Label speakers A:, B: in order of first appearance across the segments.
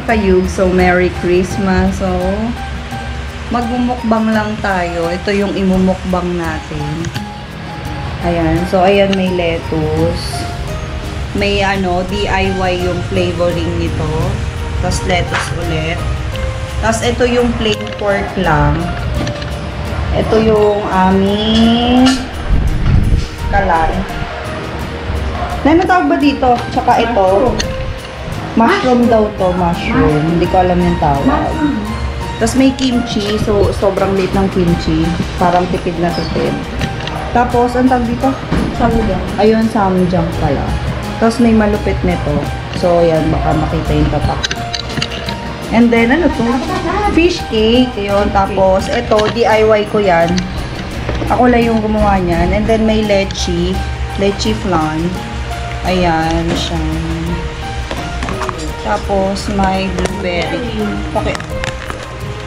A: kayug. So, Merry Christmas. So, magmumukbang lang tayo. Ito yung imumukbang natin. Ayan. So, ayan may lettuce. May DIY yung flavoring nito. Tapos lettuce ulit. Tapos ito yung plain pork lang. Ito yung aming kalan. Ano tawag ba dito? Tsaka ito. Mushroom daw to. Mushroom. Hindi ko alam yung tawag. Tapos may kimchi. So, sobrang liit ng kimchi. Parang tipid na tipid. Tapos, ang tawag dito? Samjang. Ayun, samjang pala. Tapos may malupit nito. So, ayan. Baka makita yung tapak. And then, ano to? Fish cake. Yun. Tapos, ito, DIY ko yan. Ako lang yung gumawa niyan. And then, may leche. Leche flan. Ayan, siya. Tapos, may blueberry. Okay.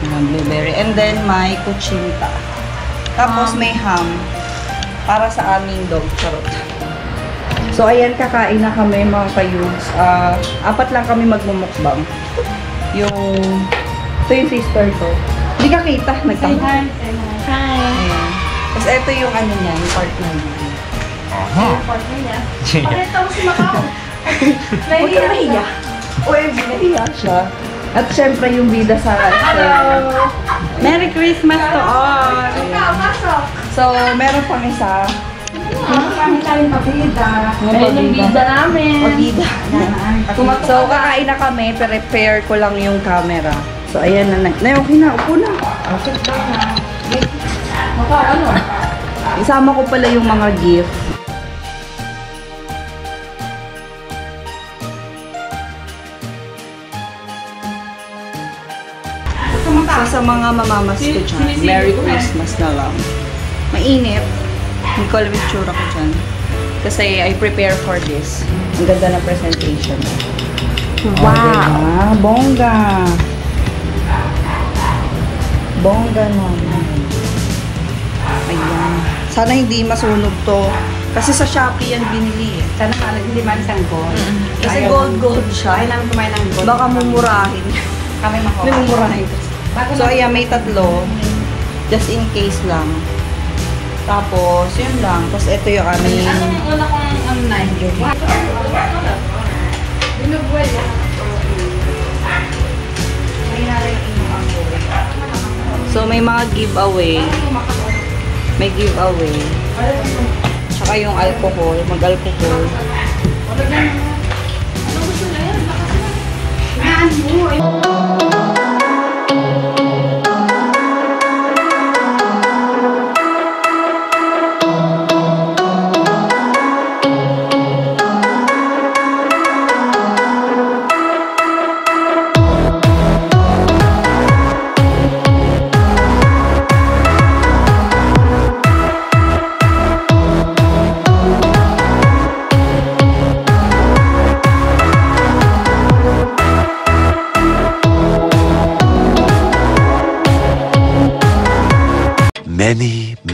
A: Ayan, blueberry. And then, may kuchinta. Tapos, may ham. Para sa aming dog. Charot. So, ayan, kakain na kami, mga kayugs. 4 lang kami magmumukbang. Ito yung sister ko. Hindi ka kita. Nagtangka.
B: Hi.
A: Ayan. Tapos, ito yung niya, yung partner niya.
B: Yung partner niya. Pakita mo si Macau.
A: Huwag ka nahiya. Nahiya siya. At syempre yung bida sa
B: Hello! Merry Christmas to all!
A: So, meron pang isa.
B: Kami tayong pabida. Ayun yung bida namin.
A: Pabida. So, kakain na kami. Prepare ko lang yung camera. So, ayan na. Okay na. Upo na.
B: Okay na. Ano?
A: Isama ko pala yung mga gift. So, sa mga mamamas ko dyan, Merry Christmas na lang. Mainit. Hindi ko alam yung tsura ko dyan. Kasi I prepare for this. Ang ganda ng presentation. Wow! Bongga! Bongga naman. Ayan. Sana hindi masunog to. Kasi sa Shopee yan binili eh.
B: Sana hindi man isang gold.
A: Kasi gold siya.
B: Ayaw namin kumain ng gold.
A: Baka mumurahin.
B: Kami makuha.
A: Hindi mumurahin. So, ayan, may 3. Just in case lang. Tapos, yun lang. Tapos, ito yung aming...
B: Ano yung una kong na-enjoy? Binubuhay yan.
A: So, may mga giveaway. May giveaway. Tsaka yung alcohol. Mag-alcohol.
B: Ano gusto na yan? Naan mo.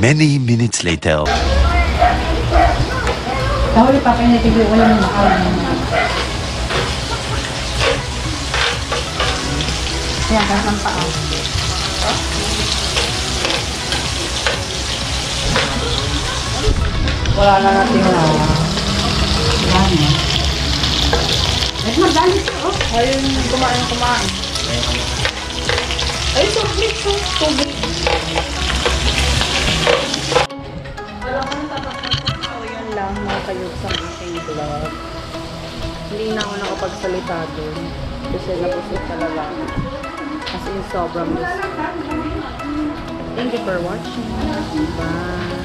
C: Many minutes later.
B: Dahil pa kayo natigil wala ng makain. Ayan, kahit ng paa.
A: Wala na natin na.
B: Wala na. Ay, madali siya, oh.
A: Ayun, kumain. Ay, tubig. So, yun lang mga kayog sa aking vlog. Hindi na ako nakapagsalita dun. Kasi napusok talaga. As in, sobrang gusto. Thank you for watching. Bye!